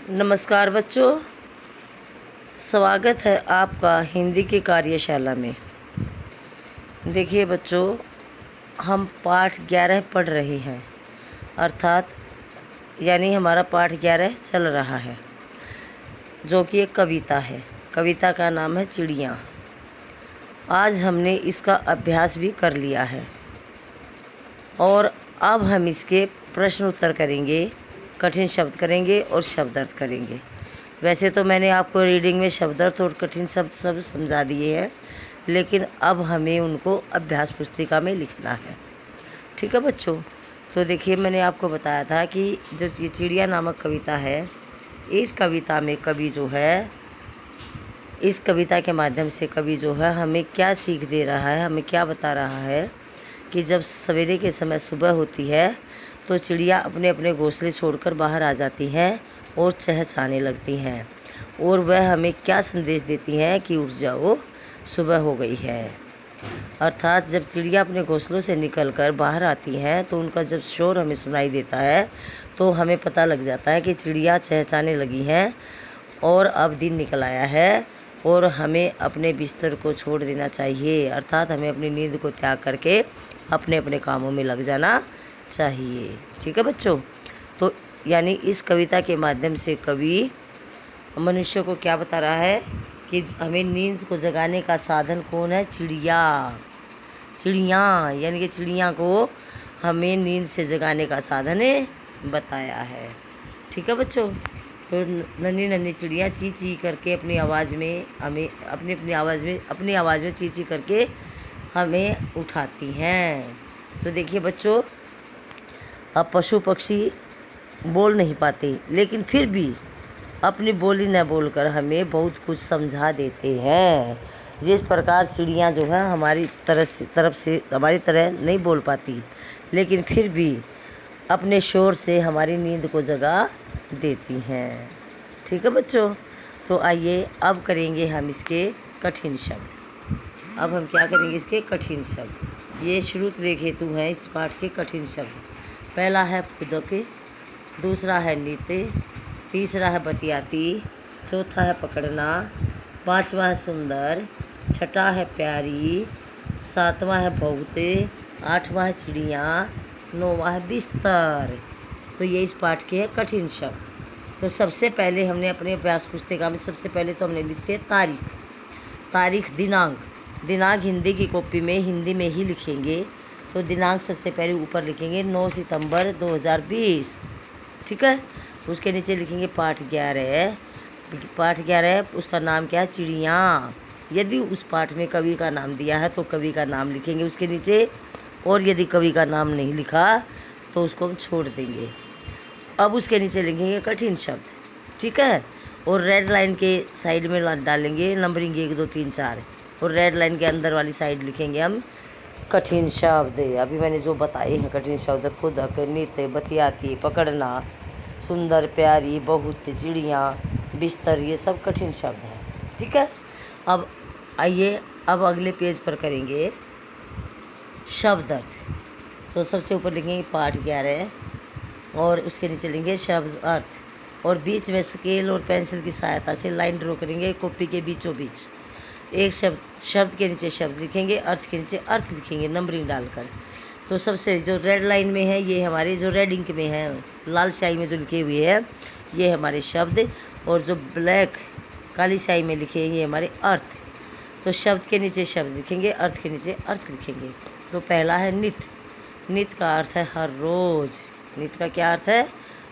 नमस्कार बच्चों, स्वागत है आपका हिंदी की कार्यशाला में। देखिए बच्चों, हम पाठ 11 पढ़ रहे हैं, अर्थात यानी हमारा पाठ 11 चल रहा है, जो कि एक कविता है। कविता का नाम है चिड़िया। आज हमने इसका अभ्यास भी कर लिया है और अब हम इसके प्रश्न उत्तर करेंगे, कठिन शब्द करेंगे और शब्द अर्थ करेंगे। वैसे तो मैंने आपको रीडिंग में शब्द अर्थ और कठिन शब्द सब समझा दिए हैं, लेकिन अब हमें उनको अभ्यास पुस्तिका में लिखना है। ठीक है बच्चों। तो देखिए, मैंने आपको बताया था कि जो चिड़िया नामक कविता है, इस कविता में कवि जो है, इस कविता के माध्यम से कवि जो है हमें क्या सीख दे रहा है, हमें क्या बता रहा है कि जब सवेरे के समय सुबह होती है तो चिड़िया अपने अपने घोंसले छोड़कर बाहर आ जाती हैं और चहचहाने लगती हैं, और वह हमें क्या संदेश देती हैं कि उठ जाओ, सुबह हो गई है। अर्थात जब चिड़िया अपने घोंसलों से निकलकर बाहर आती हैं तो उनका जब शोर हमें सुनाई देता है तो हमें पता लग जाता है कि चिड़िया चहचहाने लगी हैं और अब दिन निकल आया है और हमें अपने बिस्तर को छोड़ देना चाहिए। अर्थात हमें अपनी नींद को त्याग करके अपने अपने कामों में लग जाना चाहिए। ठीक है बच्चों। तो यानी इस कविता के माध्यम से कवि मनुष्य को क्या बता रहा है कि हमें नींद को जगाने का साधन कौन है? चिड़िया। चिड़िया यानी कि चिड़िया को हमें नींद से जगाने का साधन बताया है। ठीक है बच्चों। तो नन्ही नन्ही चिड़िया ची ची करके अपनी आवाज़ में हमें अपनी आवाज़ में ची ची करके हमें उठाती हैं। तो देखिए बच्चों, अब पशु पक्षी बोल नहीं पाते, लेकिन फिर भी अपनी बोली न बोलकर हमें बहुत कुछ समझा देते हैं। जिस प्रकार चिड़िया जो है हमारी तरफ से हमारी तरह नहीं बोल पाती, लेकिन फिर भी अपने शोर से हमारी नींद को जगा देती हैं। ठीक है बच्चों। तो आइए अब करेंगे हम इसके कठिन शब्द। अब हम क्या करेंगे? इसके कठिन शब्द। ये शुरू लेख हेतु हैं इस पाठ के कठिन शब्द। पहला है फुदक, दूसरा है नीते, तीसरा है बतियाती, चौथा है पकड़ना, पांचवा है सुंदर, छठा है प्यारी, सातवां है बहुत, आठवां है चिड़िया, नौवां है बिस्तर। तो ये इस पाठ के हैं कठिन शब्द। तो सबसे पहले हमने अपने अभ्यास पुस्तिका में सबसे पहले तो हमने लिखते हैं तारीख, दिनांक हिंदी की कॉपी में हिंदी में ही लिखेंगे। तो दिनांक सबसे पहले ऊपर लिखेंगे 9 सितंबर 2020। ठीक है। उसके नीचे लिखेंगे पाठ 11। उसका नाम क्या है? चिड़िया। यदि उस पाठ में कवि का नाम दिया है तो कवि का नाम लिखेंगे उसके नीचे, और यदि कवि का नाम नहीं लिखा तो उसको हम छोड़ देंगे। अब उसके नीचे लिखेंगे कठिन शब्द। ठीक है। और रेड लाइन के साइड में डालेंगे नंबरिंग 1 2 3 4, और रेड लाइन के अंदर वाली साइड लिखेंगे हम कठिन शब्द। अभी मैंने जो बताए हैं कठिन शब्द, फुदक, नित्य, बतियाती, पकड़ना, सुंदर, प्यारी, बहुत, चिड़िया, बिस्तर, ये सब कठिन शब्द हैं। ठीक है। अब आइए अब अगले पेज पर करेंगे शब्द अर्थ। तो सबसे ऊपर लिखेंगे पाठ 11 और उसके नीचे लिखेंगे शब्द अर्थ, और बीच में स्केल और पेंसिल की सहायता से लाइन ड्रॉ करेंगे कॉपी के बीचों बीच। एक शब्द के नीचे शब्द लिखेंगे, अर्थ के नीचे अर्थ लिखेंगे नंबरिंग डालकर। तो सबसे जो रेड लाइन में है ये हमारे, जो रेड इंक में है लाल स्याही में जो लिखे हुए हैं ये हमारे शब्द, और जो ब्लैक काली स्याही में लिखे हैं ये हमारे अर्थ। तो शब्द के नीचे शब्द लिखेंगे, अर्थ के नीचे अर्थ लिखेंगे। तो पहला है नित का अर्थ है हर रोज़। नित का क्या अर्थ है?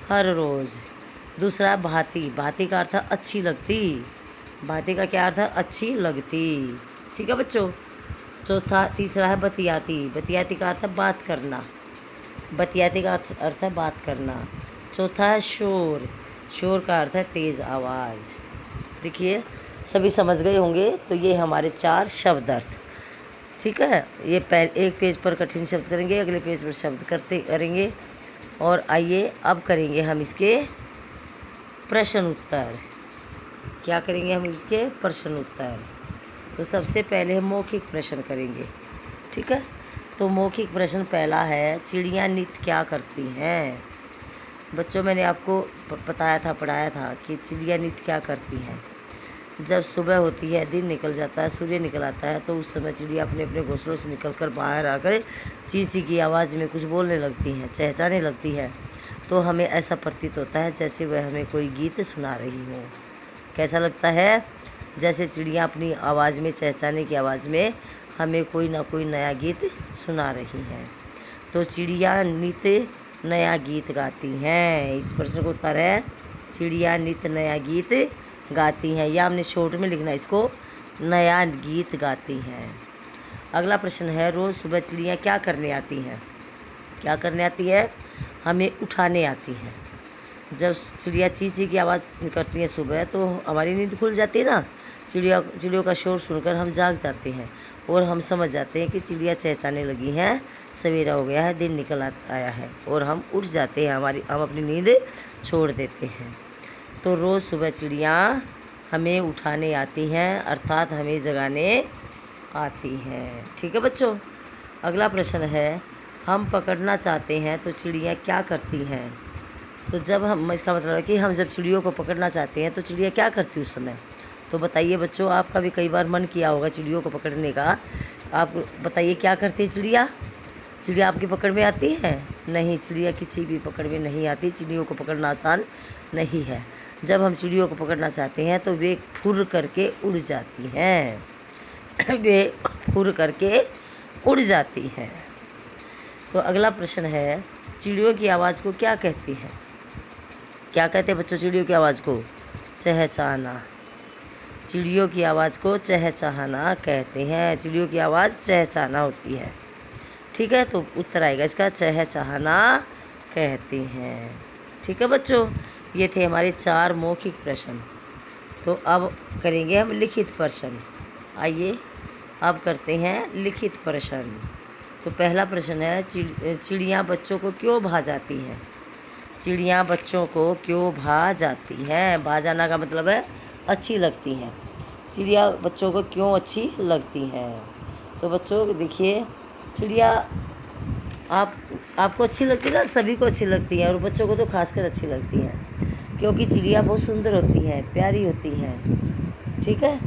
हर रोज़। दूसरा भांति का अर्थ है अच्छी लगती। भांति का क्या अर्थ है? अच्छी लगती। ठीक है बच्चों। तीसरा है बतियाती का अर्थ है बात करना। बतियाती का अर्थ है बात करना। चौथा है शोर का अर्थ है तेज़ आवाज़। देखिए सभी समझ गए होंगे। तो ये हमारे 4 शब्द अर्थ। ठीक है। ये एक पेज पर कठिन शब्द करेंगे, अगले पेज पर शब्द करेंगे, और आइए अब करेंगे हम इसके प्रश्न उत्तर। क्या करेंगे हम इसके? प्रश्न उत्तर। तो सबसे पहले हम मौखिक प्रश्न करेंगे। ठीक है। तो मौखिक प्रश्न पहला है, चिड़िया नित्य क्या करती हैं? बच्चों मैंने आपको बताया था, पढ़ाया था कि चिड़िया नित्य क्या करती हैं। जब सुबह होती है, दिन निकल जाता है, सूर्य निकल आता है, तो उस समय चिड़िया अपने अपने घोंसलों से निकलकर बाहर आकर ची ची की आवाज़ में कुछ बोलने लगती हैं, चहचहाने लगती है। तो हमें ऐसा प्रतीत होता है जैसे वह हमें कोई गीत सुना रही हो। कैसा लगता है? जैसे चिड़िया अपनी आवाज़ में, चहचहाने की आवाज़ में हमें कोई ना कोई नया गीत सुना रही हैं। तो चिड़िया नित्य नया गीत गाती हैं। इस प्रश्न का उत्तर है चिड़िया नित्य नया गीत गाती हैं, या हमने शॉर्ट में लिखना है इसको, नया गीत गाती हैं। अगला प्रश्न है, रोज़ सुबह चिड़िया क्या करने आती हैं? क्या करने आती है? हमें उठाने आती हैं। जब चिड़िया ची ची की आवाज़ करती है सुबह, तो हमारी नींद खुल जाती है ना। चिड़ियों का शोर सुनकर हम जाग जाते हैं और हम समझ जाते हैं कि चिड़िया चहचहाने लगी हैं, सवेरा हो गया है, दिन निकल आया है, और हम उठ जाते हैं, हम अपनी नींद छोड़ देते हैं। तो रोज़ सुबह चिड़िया हमें उठाने आती हैं, अर्थात हमें जगाने आती हैं। ठीक है बच्चों। अगला प्रश्न है, हम पकड़ना चाहते हैं तो चिड़िया क्या करती हैं? तो जब हम, इसका मतलब है कि हम जब चिड़ियों को पकड़ना चाहते हैं तो चिड़िया क्या करती है उस समय? तो बताइए बच्चों, आपका भी कई बार मन किया होगा चिड़ियों को पकड़ने का। आप बताइए क्या करती है चिड़िया? चिड़िया आपकी पकड़ में आती है? नहीं, चिड़िया किसी भी पकड़ में नहीं आती। चिड़ियों को पकड़ना आसान नहीं है। जब हम चिड़ियों को पकड़ना चाहते हैं तो वे फुर करके उड़ जाती हैं। वे फुर करके उड़ जाती हैं। तो अगला प्रश्न है, चिड़ियों की आवाज़ को क्या कहती है? क्या कहते हैं बच्चों चिड़ियों की आवाज़ को? चहचहाना। चिड़ियों की आवाज़ को चहचहाना कहते हैं। चिड़ियों की आवाज़ चहचहाना होती है। ठीक है, तो उत्तर आएगा इसका, चहचहाना कहते हैं। ठीक है बच्चों, ये थे हमारे 4 मौखिक प्रश्न। तो अब करेंगे हम लिखित प्रश्न। आइए अब करते हैं लिखित प्रश्न। तो पहला प्रश्न है, चिड़िया बच्चों को क्यों भा जाती हैं? चिड़िया बच्चों को क्यों भा जाती हैं? भा जाना का मतलब है अच्छी लगती हैं। चिड़िया बच्चों को क्यों अच्छी लगती हैं? तो बच्चों देखिए, चिड़िया आपको अच्छी लगती है ना, सभी को अच्छी लगती है, और बच्चों को तो खासकर अच्छी लगती हैं, क्योंकि चिड़िया बहुत सुंदर होती हैं, प्यारी होती हैं। ठीक है,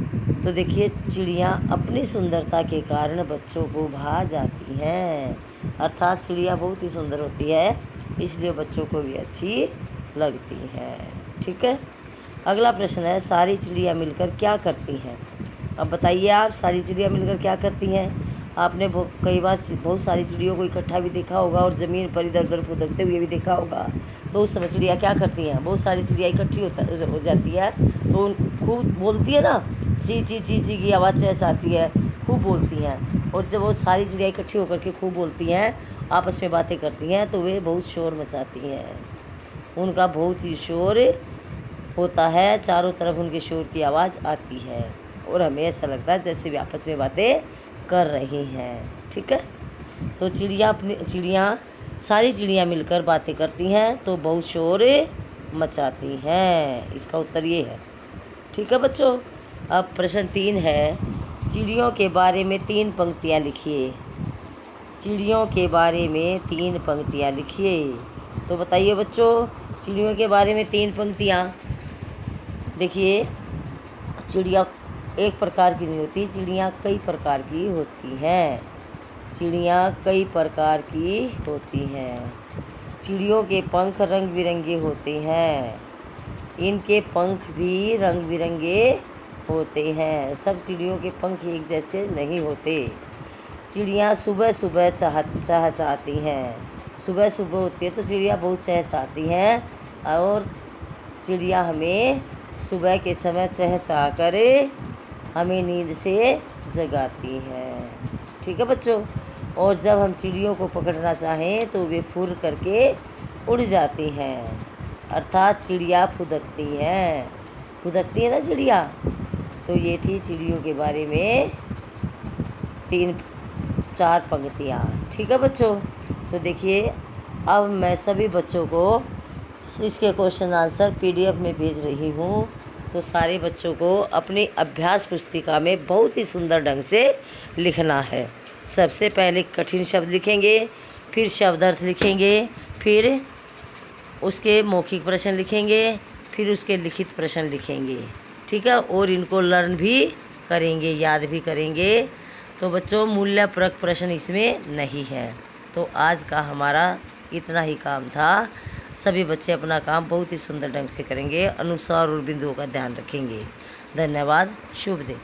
तो देखिए चिड़िया अपनी सुंदरता के कारण बच्चों को भा जाती हैं, अर्थात चिड़िया बहुत ही सुंदर होती है, इसलिए बच्चों को भी अच्छी लगती है। ठीक है, अगला प्रश्न है, सारी चिड़िया मिलकर क्या करती हैं? अब बताइए आप, सारी चिड़िया मिलकर क्या करती हैं? आपने कई बार बहुत सारी चिड़ियों को इकट्ठा भी देखा होगा और ज़मीन पर इधर उधर फुदकते हुए भी देखा होगा। तो उस समय चिड़िया क्या करती हैं? बहुत सारी चिड़िया इकट्ठी हो जाती है, तो खूब बोलती है ना, ची ची ची ची की आवाज़ चहचहाती है, खूब बोलती हैं। और जब वो सारी चिड़िया इकट्ठी होकर के खूब बोलती हैं, आपस में बातें करती हैं, तो वे बहुत शोर मचाती हैं। उनका बहुत ही शोर होता है, चारों तरफ उनके शोर की आवाज़ आती है, और हमें ऐसा लगता है जैसे वे आपस में बातें कर रही हैं। ठीक है, तो सारी चिड़िया मिलकर बातें करती हैं तो बहुत शोर मचाती हैं। इसका उत्तर ये है। ठीक है बच्चों, अब प्रश्न 3 है, चिड़ियों के बारे में 3 पंक्तियाँ लिखिए। चिड़ियों के बारे में 3 पंक्तियाँ लिखिए। तो बताइए बच्चों, चिड़ियों के बारे में 3 पंक्तियाँ। देखिए, चिड़िया एक प्रकार की नहीं होती, चिड़िया कई प्रकार की होती हैं। चिड़िया कई प्रकार की होती हैं। चिड़ियों के पंख रंग बिरंगे होते हैं। इनके पंख भी रंग बिरंगे होते हैं। सब चिड़ियों के पंख एक जैसे नहीं होते। चिड़िया सुबह सुबह चहचहाती हैं। सुबह सुबह होती है तो चिड़िया बहुत चहचहाती हैं, और चिड़िया हमें सुबह के समय चहचहा कर हमें नींद से जगाती हैं। ठीक है बच्चों, और जब हम चिड़ियों को पकड़ना चाहें तो वे फुर करके उड़ जाती हैं, अर्थात चिड़िया फुदकती हैं। फुदकती है ना चिड़िया। तो ये थी चिड़ियों के बारे में 3-4 पंक्तियाँ। ठीक है बच्चों, तो देखिए अब मैं सभी बच्चों को इसके क्वेश्चन आंसर PDF में भेज रही हूँ। तो सारे बच्चों को अपनी अभ्यास पुस्तिका में बहुत ही सुंदर ढंग से लिखना है। सबसे पहले कठिन शब्द लिखेंगे, फिर शब्दार्थ लिखेंगे, फिर उसके मौखिक प्रश्न लिखेंगे, फिर उसके लिखित प्रश्न लिखेंगे, ठीक है। और इनको लर्न भी करेंगे, याद भी करेंगे। तो बच्चों मूल्यपरक प्रश्न इसमें नहीं है। तो आज का हमारा इतना ही काम था। सभी बच्चे अपना काम बहुत ही सुंदर ढंग से करेंगे, अनुसार और बिंदुओं का ध्यान रखेंगे। धन्यवाद। शुभ दिन।